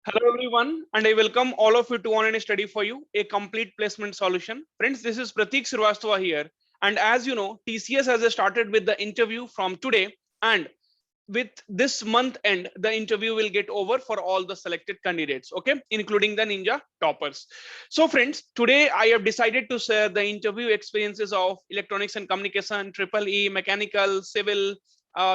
Hello everyone, and I welcome all of you to Online Study for You, a complete placement solution. Friends, this is Pratik Srivastava here. And as you know, TCS has started with the interview from today, and with this month end, the interview will get over for all the selected candidates, okay, including the Ninja toppers. So friends, today I have decided to share the interview experiences of electronics and communication, triple E, mechanical, civil,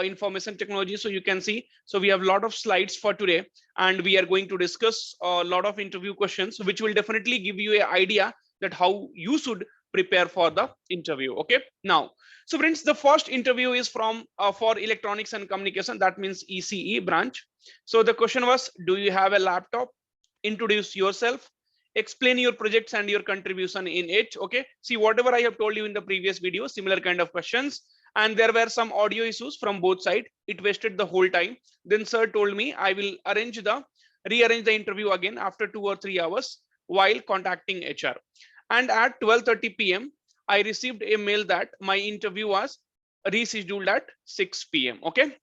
information technology. So you can see, so we have a lot of slides for today, and we are going to discuss a lot of interview questions, which will definitely give you an idea that how you should prepare for the interview. Okay, now, so friends, the first interview is from for electronics and communication, that means ECE branch. So the question was, do you have a laptop? Introduce yourself, explain your projects and your contribution in it. Okay, see, whatever I have told you in the previous video, similar kind of questions. And there were some audio issues from both sides, it wasted the whole time. Then sir told me I will rearrange the interview again after 2 or 3 hours while contacting HR. And at 12:30 p.m. I received a mail that my interview was rescheduled at 6 p.m. Okay,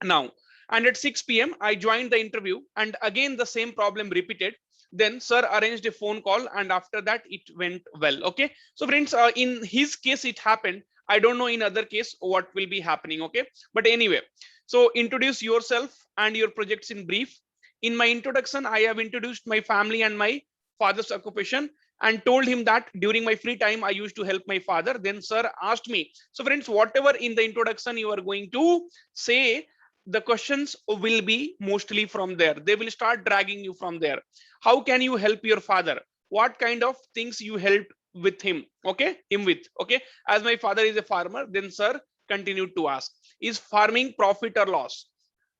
now, and at 6 p.m. I joined the interview, and again the same problem repeated. Then sir arranged a phone call, and after that it went well. Okay, so friends, in his case it happened. I don't know in other case what will be happening. Okay, but anyway, so introduce yourself and your projects in brief. In my introduction, I have introduced my family and my father's occupation, and told him that during my free time I used to help my father. Then sir asked me, so friends, whatever in the introduction you are going to say, the questions will be mostly from there. They will start dragging you from there. How can you help your father? What kind of things you helped with him? Okay, him with. Okay, as my father is a farmer, then sir continued to ask, is farming profit or loss?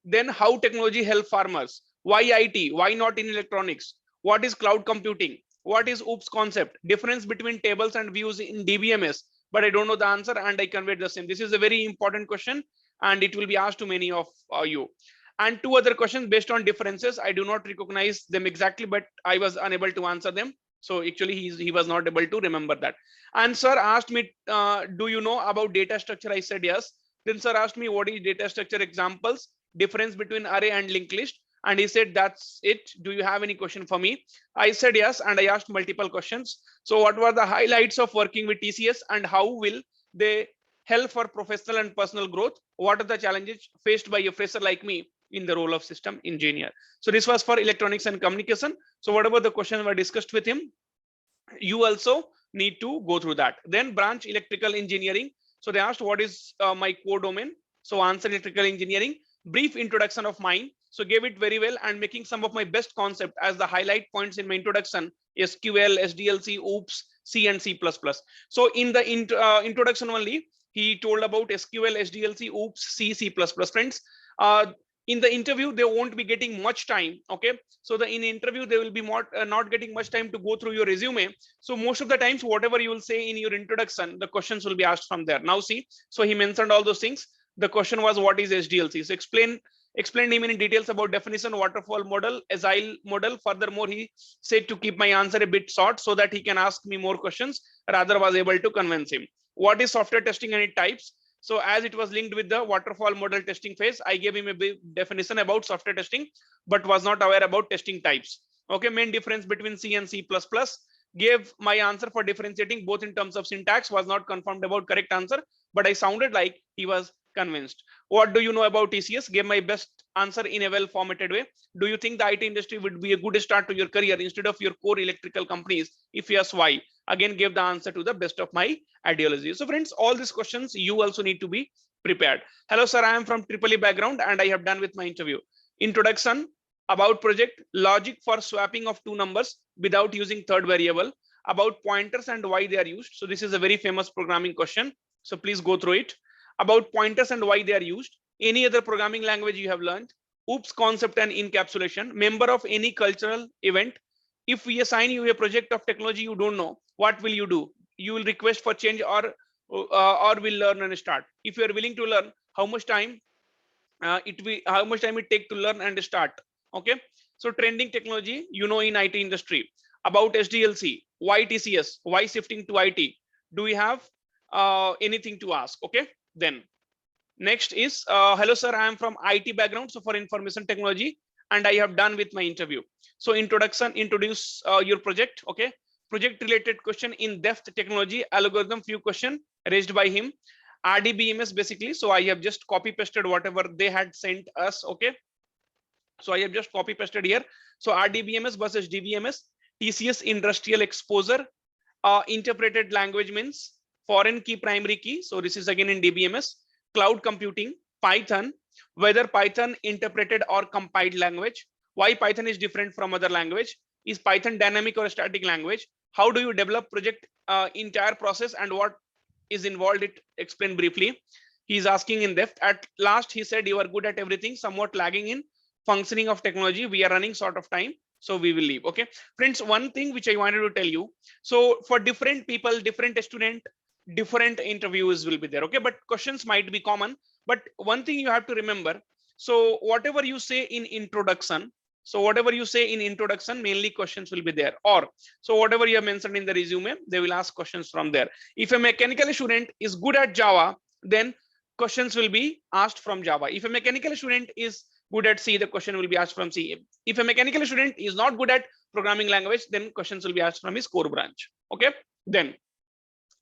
Then how technology help farmers? Why IT? Why not in electronics? What is cloud computing? What is OOPS concept? Difference between tables and views in DBMS? But I don't know the answer, and I conveyed the same. This is a very important question, and it will be asked to many of you. And two other questions based on differences. I do not recognize them exactly, but I was unable to answer them. So actually, he was not able to remember that. And sir asked me, do you know about data structure? I said yes. Then sir asked me, what is data structure examples, difference between array and linked list? And he said, that's it. Do you have any question for me? I said yes, and I asked multiple questions. So what were the highlights of working with TCS, and how will they help for professional and personal growth? What are the challenges faced by a fresher like me in the role of system engineer? So this was for electronics and communication. So whatever the questions were discussed with him, you also need to go through that. Then branch electrical engineering. So they asked, what is my core domain? So answer electrical engineering. Brief introduction of mine. So gave it very well, and making some of my best concept as the highlight points in my introduction: SQL, SDLC, OOPS, C and C++. So in the introduction only, he told about SQL, SDLC, OOPS, C, C++. Friends, in the interview they won't be getting much time. Okay, so the in interview they will be more, not getting much time to go through your resume. So most of the times whatever you will say in your introduction, the questions will be asked from there. Now see, so he mentioned all those things. The question was, what is SDLC? So explained him in details about definition, waterfall model, agile model. Furthermore, he said to keep my answer a bit short so that he can ask me more questions. Rather was able to convince him. What is software testing and its types? So as it was linked with the waterfall model testing phase, I gave him a big definition about software testing, but was not aware about testing types. Okay, main difference between C and C++. Gave my answer for differentiating both in terms of syntax, was not confirmed about correct answer, but I sounded like he was convinced. What do you know about TCS? Gave my best answer in a well formatted way. Do you think the IT industry would be a good start to your career instead of your core electrical companies? If yes, why? Again, gave the answer to the best of my ideology. So friends, all these questions you also need to be prepared. Hello sir, I am from Triple E background and I have done with my interview. Introduction, about project, logic for swapping of two numbers without using third variable, about pointers and why they are used. So this is a very famous programming question, so please go through it. About pointers and why they are used. Any other programming language you have learned. OOPS concept and encapsulation. Member of any cultural event. If we assign you a project of technology you don't know, what will you do? You will request for change, or will learn and start. If you are willing to learn, how much time how much time it take to learn and start? Okay, so trending technology, you know, in IT industry. About SDLC, why TCS, why shifting to IT? Do we have anything to ask? Okay, then next is hello sir, I am from IT background, so for information technology and I have done with my interview. So introduction, introduce your project. Okay, project related question, in depth technology algorithm, few question raised by him. RDBMS basically. So I have just copy pasted whatever they had sent us. Okay, so I have just copy pasted here. So RDBMS versus DBMS, TCS industrial exposure, interpreted language means foreign key, primary key. So this is again in DBMS. Cloud computing, Python, whether Python interpreted or compiled language, why Python is different from other language, is Python dynamic or static language, how do you develop project entire process and what is involved, it explained briefly. He's asking in depth. At last he said, you are good at everything, somewhat lagging in functioning of technology, we are running short of time, so we will leave. Okay friends, one thing which I wanted to tell you, so for different people, different student, different interviews will be there. Okay, but questions might be common, but one thing you have to remember, so whatever you say in introduction, so whatever you say in introduction, mainly questions will be there, or so whatever you have mentioned in the resume, they will ask questions from there. If a mechanical student is good at Java, then questions will be asked from Java. If a mechanical student is good at C, the question will be asked from C. If a mechanical student is not good at programming language, then questions will be asked from his core branch. Okay, then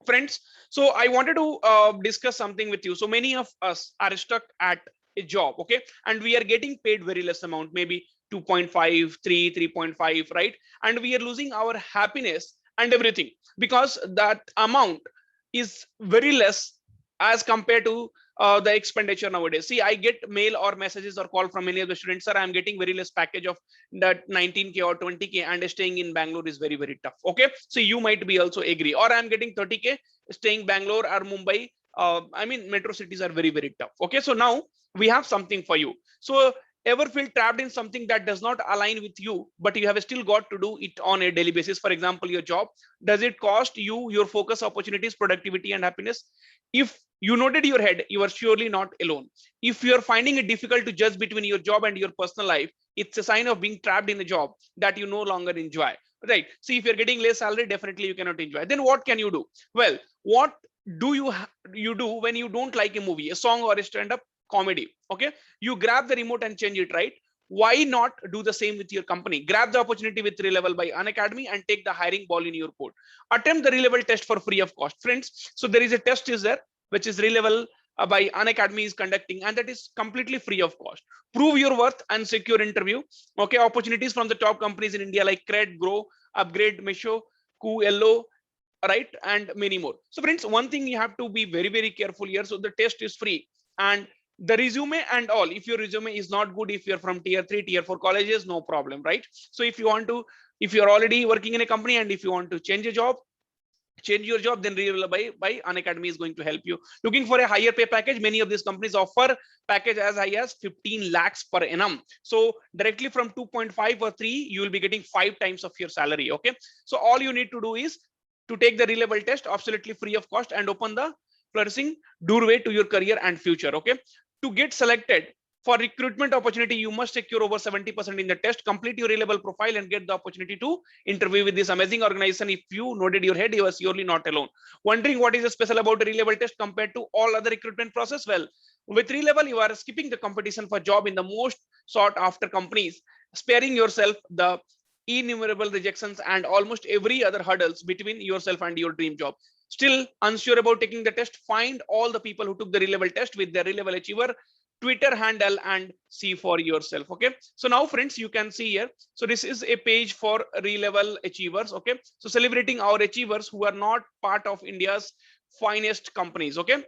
friends, so I wanted to discuss something with you. So many of us are stuck at a job, okay, and we are getting paid very less amount, maybe 2.5, 3, 3.5, right? And we are losing our happiness and everything because that amount is very less as compared to the expenditure nowadays. See, I get mail or messages or call from many of the students, sir, I'm getting very less package of that 19k or 20k, and staying in Bangalore is very, very tough. Okay, so you might be also agree, or I'm getting 30k staying Bangalore or Mumbai. I mean, metro cities are very, very tough. Okay, so now we have something for you. So ever feel trapped in something that does not align with you, but you have still got to do it on a daily basis? For example, your job, does it cost you your focus, opportunities, productivity, and happiness? If you nodded your head, you are surely not alone. If you are finding it difficult to judge between your job and your personal life, it's a sign of being trapped in a job that you no longer enjoy, right? See, if you're getting less salary, definitely you cannot enjoy. Then what can you do? Well, what do you do when you don't like a movie, a song, or a stand-up comedy? Okay, you grab the remote and change it, right? Why not do the same with your company? Grab the opportunity with Relevel by Unacademy and take the hiring ball in your court. Attempt the Relevel test for free of cost, friends. So there is a test is there which is Relevel by Unacademy is conducting, and that is completely free of cost. Prove your worth and secure interview. Okay, opportunities from the top companies in India like Cred, Grow, Upgrade, Meesho, Yellow, right, and many more. So friends, one thing you have to be very, very careful here. So the test is free, and the resume and all, if your resume is not good, if you're from tier 3, tier 4 colleges, no problem, right? So if you want to, if you're already working in a company and if you want to change a job, change your job, then Relevel by Unacademy is going to help you. Looking for a higher pay package, many of these companies offer package as high as 15 lakhs per annum. So directly from 2.5 or 3, you will be getting 5 times of your salary. Okay, so all you need to do is to take the Relevel test absolutely free of cost and open the flourishing doorway to your career and future. Okay, to get selected for recruitment opportunity, you must secure over 70% in the test. Complete your Relevel profile and get the opportunity to interview with this amazing organization. If you nodded your head, you are surely not alone. Wondering what is special about the Relevel test compared to all other recruitment process? Well, with Relevel, you are skipping the competition for job in the most sought after companies, sparing yourself the innumerable rejections and almost every other hurdles between yourself and your dream job. Still unsure about taking the test? Find all the people who took the Relevel test with their Relevel Achiever Twitter handle and see for yourself. Okay, so now friends, you can see here, so this is a page for Relevel achievers. Okay, so celebrating our achievers who are not part of India's finest companies. Okay,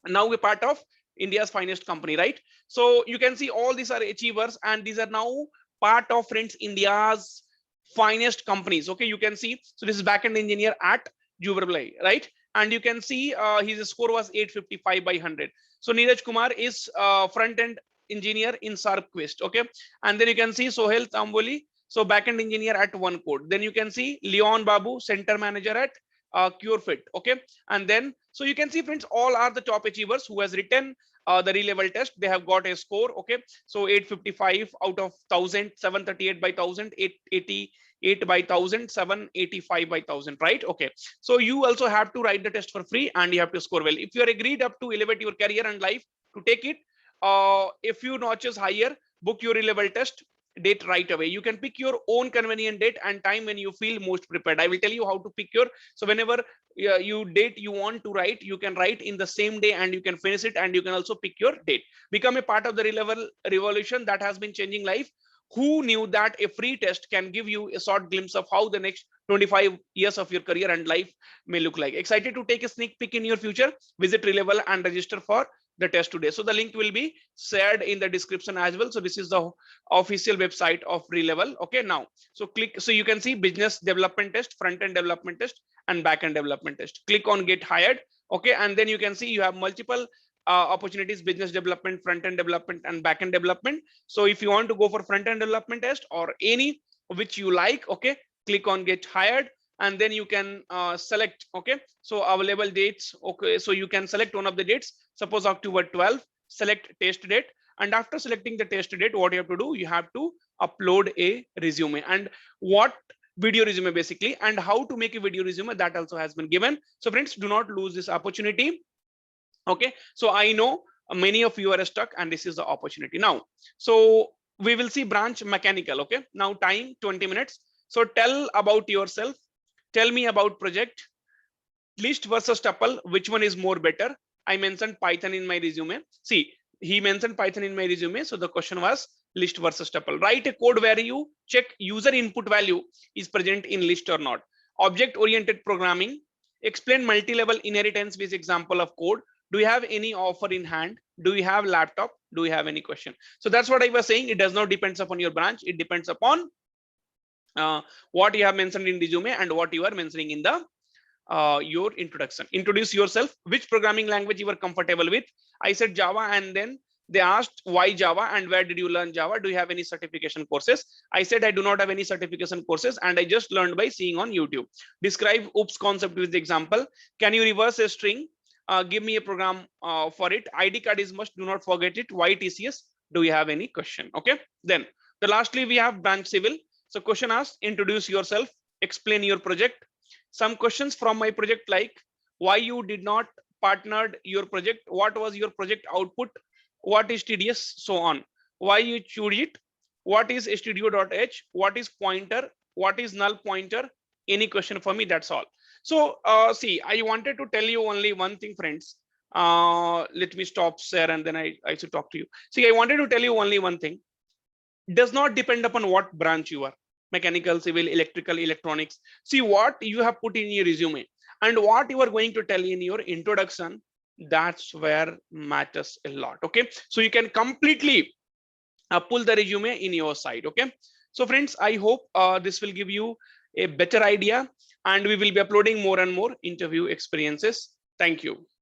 now we're part of India's finest company, right? So you can see all these are achievers and these are now part of, friends, India's finest companies. Okay, you can see, so this is backend engineer at Jubilee, right? And you can see his score was 855 by 100. So Neeraj Kumar is front-end engineer in SharpQuest. Okay, and then you can see Sohel Tamboli, so backend engineer at OneCode. Then you can see Leon Babu, center manager at CureFit. Okay, and then so you can see, friends, all are the top achievers who has written the Relevel test. They have got a score. Okay, so 855 out of 1000, 738 by 1000, 888 by 1000, 785 by 1000, right? Okay, so you also have to write the test for free and you have to score well. If you are agreed up to elevate your career and life to take it a few notches higher, book your Relevel test date right away. You can pick your own convenient date and time when you feel most prepared. I will tell you how to pick your, so whenever you date you want to write, you can write in the same day and you can finish it, and you can also pick your date. Become a part of the Relevel revolution that has been changing life. Who knew that a free test can give you a short glimpse of how the next 25 years of your career and life may look like? Excited to take a sneak peek in your future? Visit Relevel and register for the test today. So the link will be shared in the description as well. So this is the official website of Relevel. Okay, now so click, so you can see business development test, front end development test, and back end development test. Click on get hired. Okay, and then you can see you have multiple opportunities: business development, front end development, and back end development. So if you want to go for front end development test or any which you like, okay, click on get hired, and then you can select. Okay, so available dates. Okay, so you can select one of the dates, suppose October 12th, select test date, and after selecting the test date, what you have to do, you have to upload a resume. And what video resume basically, and how to make a video resume, that also has been given. So friends, do not lose this opportunity. Okay, so I know many of you are stuck, and this is the opportunity now. So we will see branch mechanical. Okay, now time 20 minutes. So tell about yourself, tell me about project, list versus tuple, which one is more better? I mentioned Python in my resume. See, he mentioned Python in my resume, so the question was list versus tuple. Write a code where you check user input value is present in list or not. Object oriented programming. Explain multi-level inheritance with example of code. Do you have any offer in hand? Do you have laptop? Do you have any question? So that's what I was saying. It does not depends upon your branch. It depends upon what you have mentioned in resume and what you are mentioning in the your introduction. Introduce yourself, which programming language you are comfortable with. I said Java, and then they asked why Java and where did you learn Java? Do you have any certification courses? I said I do not have any certification courses, and I just learned by seeing on YouTube. Describe OOPS concept with the example. Can you reverse a string? Give me a program for it. ID card is must, do not forget it. Why TCS? Do you have any question? Okay, then the lastly we have branch civil. So question asked, introduce yourself, explain your project. Some questions from my project, like why you did not partnered your project, what was your project output, what is TDS, so on, why you choose it, what is studio.h, what is pointer, what is null pointer. Any question for me? That's all. So see, I wanted to tell you only one thing, friends. Let me stop share and then I should talk to you. See, I wanted to tell you only one thing. Does not depend upon what branch you are: mechanical, civil, electrical, electronics. See, what you have put in your resume and what you are going to tell in your introduction, that's where matters a lot. Okay, so you can completely pull the resume in your side. Okay, so friends, I hope this will give you a better idea, and we will be uploading more and more interview experiences. Thank you.